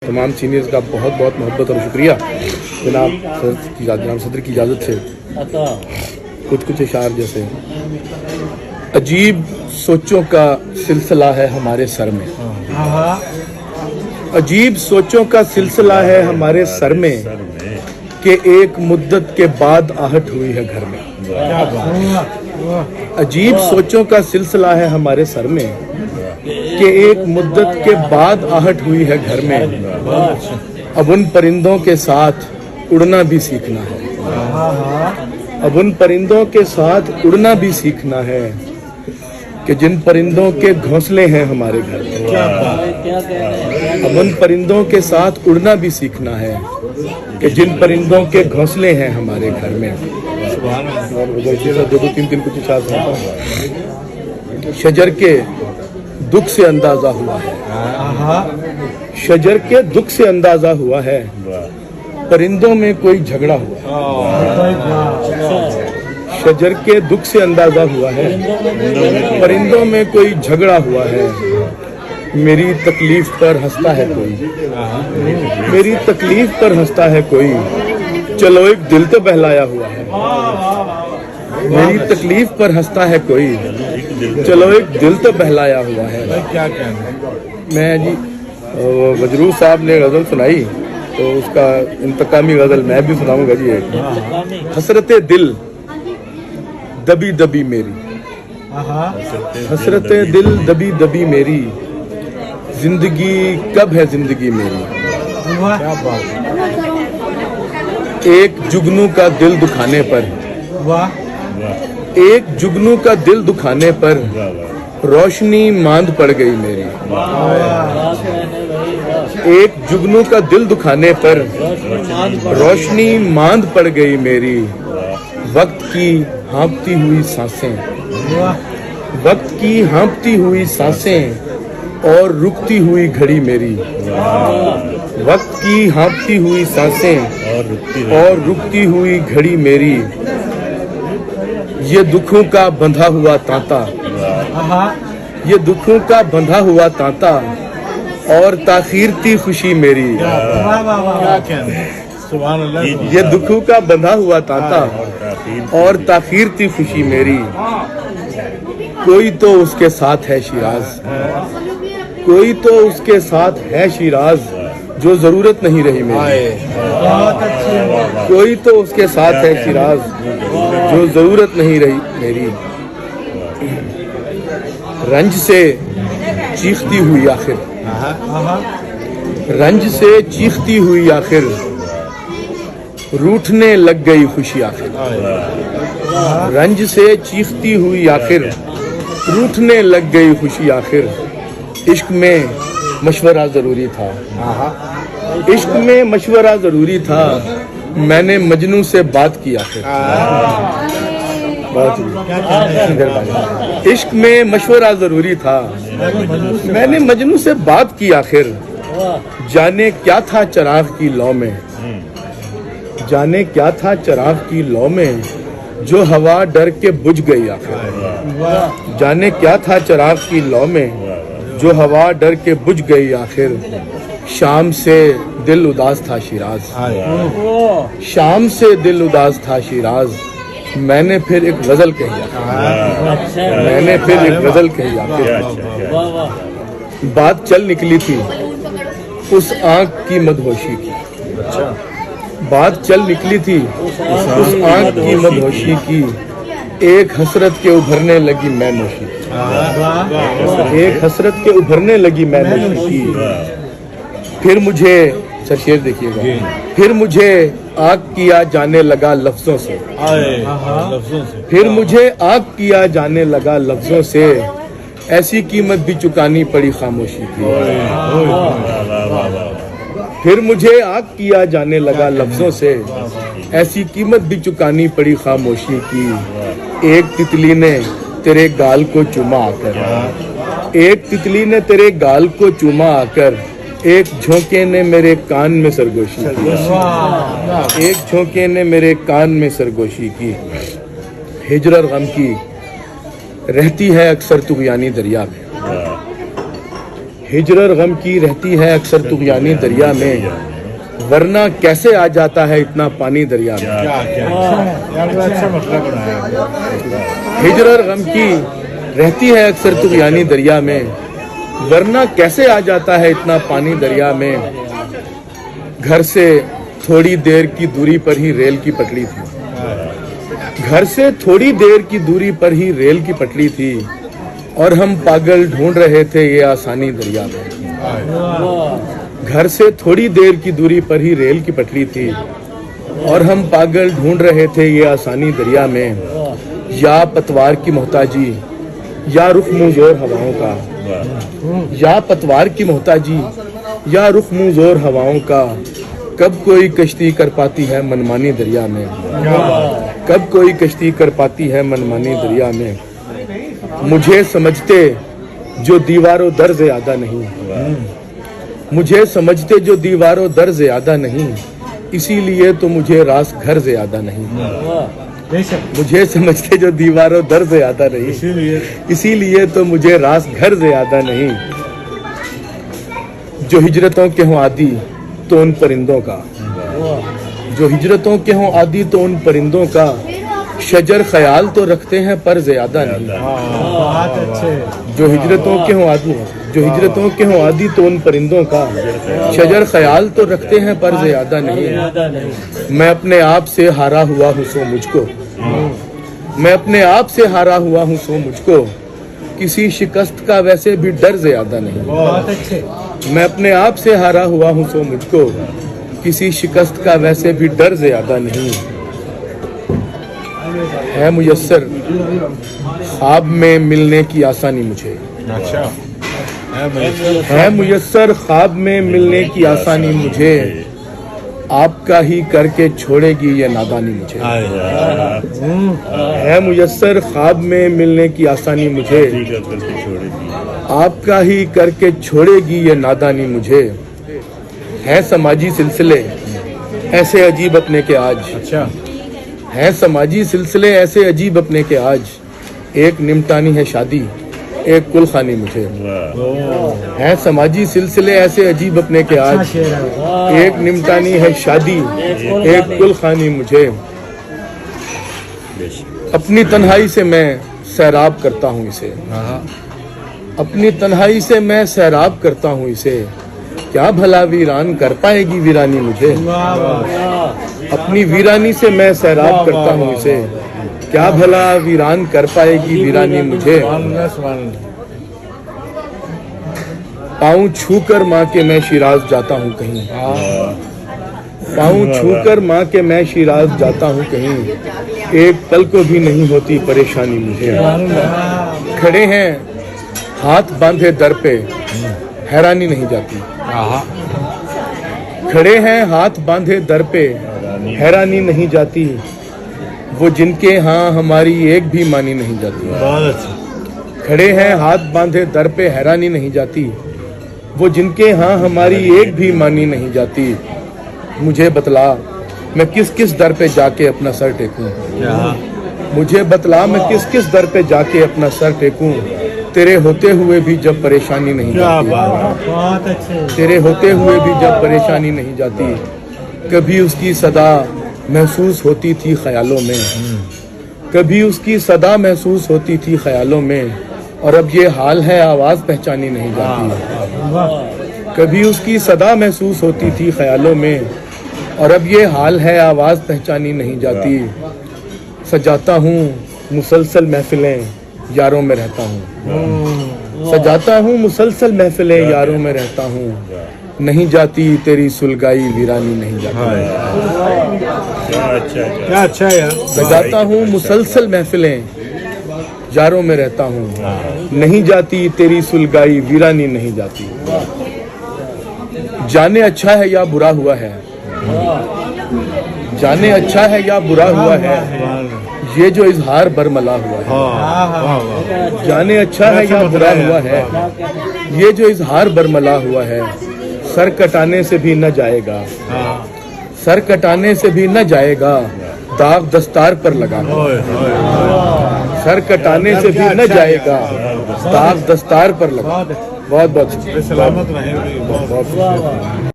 तमाम सीनियर्स का बहुत बहुत मोहब्बत और शुक्रिया। जनाब सदर की इजाज़त से कुछ इशार जैसे, अजीब सोचों का सिलसिला है हमारे सर में, अजीब सोचों का सिलसिला है हमारे सर में, कि एक मुद्दत के बाद आहट हुई है घर में। अजीब सोचों का सिलसिला है हमारे सर में, कि एक मुद्दत के बाद आहट हुई है घर में। अब उन परिंदों के साथ उड़ना भी सीखना है, अब उन परिंदों के साथ उड़ना भी सीखना है, कि जिन परिंदों के घोंसले हैं हमारे घर में। अब उन परिंदों के साथ उड़ना भी सीखना है, कि जिन परिंदों के घोंसले हैं हमारे घर में। दो तीन कुछ शजर के दुख से अंदाजा हुआ है, शजर के दुख से अंदाजा हुआ है, परिंदों में कोई झगड़ा हुआ। शजर के दुख से अंदाजा हुआ है, परिंदों में कोई झगड़ा हुआ है। मेरी तकलीफ पर हंसता है कोई, मेरी तकलीफ पर हंसता है कोई, चलो एक दिल तो बहलाया हुआ है। मेरी तकलीफ पर हंसता है कोई, चलो एक दिल तो बहलाया हुआ है। क्या कहना? मैं जी वजरू साहब ने गज़ल सुनाई, तो उसका इंतकामी गज़ल मैं भी सुनाऊंगा जी। एक हसरते दिल दबी दबी मेरी, हसरते दिल दबी दबी मेरी, जिंदगी कब है जिंदगी मेरी। क्या बात, एक जुगनू का दिल दुखाने पर, एक जुगनू का दिल दुखाने पर, रोशनी मांद पड़ गई मेरी। एक जुगनू का दिल दुखाने पर, रोशनी मांद पड़ गई मेरी। वक्त की हाँफती हुई सांसें, वक्त की हाँफती हुई सांसें, और रुकती हुई घड़ी मेरी। वक्त की हाँफती हुई सांसें और रुकती हुई घड़ी मेरी। ये दुखों का बंधा हुआ तांता, ये दुखों का बंधा हुआ तांता, और ताखीर थी खुशी मेरी। क्या कहना? सुभान अल्लाह। ये दुखों का बंधा हुआ तांता, और ताखीर थी खुशी मेरी। कोई तो उसके साथ है शिराज, कोई तो उसके साथ है शिराज, जो जरूरत नहीं रही मेरी। बहुत अच्छी। कोई तो उसके साथ है शिराज, जो जरूरत नहीं रही मेरी। रंज से चीखती हुई आखिर, रंज से चीखती हुई आखिर, रूठने लग गई खुशी आखिर। रंज से चीखती हुई आखिर, रूठने लग गई खुशी आखिर। इश्क में मशवरा जरूरी था, इश्क में मशवरा जरूरी था, मैंने मजनू से बात की आखिर। इश्क में मशवरा जरूरी था, मैंने मजनू से बात की आखिर। जाने क्या था चिराग की लौ में, जाने क्या था चिराग की लौ में, जो हवा डर के बुझ गई आखिर। जाने क्या था चिराग की लौ में, जो हवा डर के बुझ गई आखिर। शाम से दिल उदास था शिराज, शाम से दिल उदास था शिराज, मैंने फिर एक गजल कही आखिर। मैंने फिर एक गजल कही आखिर। बात चल निकली थी उस आंख की मदहोशी की, बात चल निकली थी उस आंख की मदहोशी की। एक हसरत के उभरने लगी मैं नोशी, एक हसरत के उभरने लगी मैं नोशी की। फिर मुझे सर शेर देखिएगा, फिर मुझे आग किया जाने लगा लफ्जों से, फिर मुझे आग किया जाने लगा लफ्जों से। ऐसी कीमत भी चुकानी पड़ी खामोशी की। फिर मुझे आग किया जाने लगा लफ्जों से, ऐसी कीमत भी चुकानी पड़ी खामोशी की। एक तितली ने तेरे गाल को चूमा आकर, एक तितली ने तेरे गाल को चूमा आकर, एक झोंके ने मेरे कान में सरगोशी की, एक झोंके ने मेरे कान में सरगोशी की। हिजर और गम की रहती है अक्सर तुग़यानी दरिया में, हिजर और गम की रहती है अक्सर तुग़यानी दरिया में, वरना कैसे आ जाता है इतना पानी दरिया में। क्या यार अच्छा मतलब बनाया। हिजर और गम की रहती है अक्सर तुग़यानी दरिया में, वरना कैसे आ जाता है इतना पानी दरिया में। घर से थोड़ी देर की दूरी पर ही रेल की पटरी थी, घर से थोड़ी देर की दूरी पर ही रेल की पटरी थी, और हम पागल ढूंढ रहे थे ये आसानी दरिया में। घर से थोड़ी देर की दूरी पर ही रेल की पटरी थी, और हम पागल ढूंढ रहे थे ये आसानी दरिया में। या पतवार की मोहताजी, या रुख मुँह जोर हवाओं का, या पतवार की मोहताजी, या रुख मुँह जोर हवाओं का, कब कोई कश्ती कर पाती है मनमानी दरिया में। कब कोई कश्ती कर पाती है मनमानी दरिया में। मुझे समझते जो दीवारों दर ज़्यादा नहीं, मुझे समझते जो दीवारों दर ज़्यादा नहीं, इसीलिए तो मुझे रास घर ज़्यादा नहीं। मुझे समझते जो दीवारों दर ज़्यादा नहीं, इसीलिए तो मुझे रास घर ज़्यादा नहीं। जो हिजरतों के हों आदि तो उन परिंदों का, जो हिजरतों के हों आदि तो उन परिंदों का, शजर ख्याल तो रखते हैं पर ज़्यादा नहीं। बहुत अच्छे। जो हिजरतों के हों आदि, जो हिजरतों के हों आदि तो उन परिंदों का, शजर ख्याल तो रखते हैं पर ज़्यादा नहीं। मैं अपने आप से हारा हुआ हूँ सो मुझको, मैं अपने आप से हारा हुआ हूँ सो मुझको, किसी शिकस्त का वैसे भी डर ज़्यादा नहीं। बहुत अच्छे। मैं अपने आप से हारा हुआ हूँ सो मुझको, किसी शिकस्त का वैसे भी डर ज़्यादा नहीं। है मुयस्सर ख्वाब में मिलने की आसानी मुझे, अच्छा है मुयस्सर ख्वाब में मिलने की आसानी मुझे, आपका ही करके छोड़ेगी ये नादानी मुझे। है मुयस्सर ख्वाब में मिलने की आसानी मुझे, आपका ही करके छोड़ेगी ये नादानी मुझे। है समाजी सिलसिले ऐसे अजीब अपने के आज, अच्छा है समाजी सिलसिले ऐसे अजीब अपने के आज, एक निमटानी है शादी एक कुलखानी मुझे। है समाजी सिलसिले ऐसे अजीब अपने के आज, एक निमटानी है शादी एक कुलखानी मुझे। अपनी तन्हाई से मैं सैराब करता हूँ इसे, अपनी तन्हाई से मैं सैराब करता हूँ इसे, क्या भला वीरान कर पाएगी वीरानी मुझे। अपनी वीरानी से मैं सैराब करता हूँ इसे, क्या भला वीरान कर पाएगी वीरानी मुझे। पाँव छूकर माँ के मैं शिराज जाता हूँ कहीं, पाँव छूकर माँ के मैं शिराज जाता हूँ कहीं, एक पल को भी नहीं होती परेशानी मुझे। खड़े हैं हाथ बांधे दर पे, हैरानी नहीं जाती। खड़े हैं हाथ बांधे दर पे, हैरानी नहीं जाती, वो जिनके यहाँ हमारी एक भी मानी नहीं जाती। खड़े हैं हाथ बांधे दर पे, हैरानी नहीं जाती, वो जिनके यहाँ हमारी एक भी मानी नहीं जाती। मुझे बतला मैं किस किस दर पे जाके अपना सर टेकूं, मुझे बतला मैं किस किस दर पे जाके अपना सर टेकूं, तेरे होते हुए भी जब परेशानी नहीं जाती। तेरे होते हुए भी जब परेशानी नहीं जाती। कभी उसकी सदा महसूस होती थी ख्यालों में, कभी उसकी सदा महसूस होती थी ख्यालों में, और अब ये हाल है आवाज़ पहचानी नहीं जाती। कभी उसकी सदा महसूस होती थी ख्यालों में, और अब ये हाल है आवाज़ पहचानी नहीं जाती। सजाता हूँ मुसलसल महफिलें यारों में रहता हूँ, सजाता हूँ मुसलसल महफिलें यारों में रहता हूँ, नहीं जाती तेरी सुलगाई वीरानी नहीं जाती। क्या अच्छा यार। सजाता हूँ मुसलसल महफिलें यारों में रहता हूँ, नहीं जाती तेरी सुलगाई वीरानी नहीं जाती। जाने अच्छा है या बुरा हुआ है, जाने अच्छा है या बुरा हुआ है, ये जो इजहार बरमला हुआ है। जाने अच्छा है या बुरा हुआ है, ये जो इजहार बरमला हुआ है, सर कटाने से भी न जाएगा, सर कटाने से भी न जाएगा, दाग दस्तार पर लगा। सर कटाने से भी न जाएगा, दाग दस्तार पर लगा। बहुत बहुत शुक्रिया सलामत रहे बहुत शुक्रिया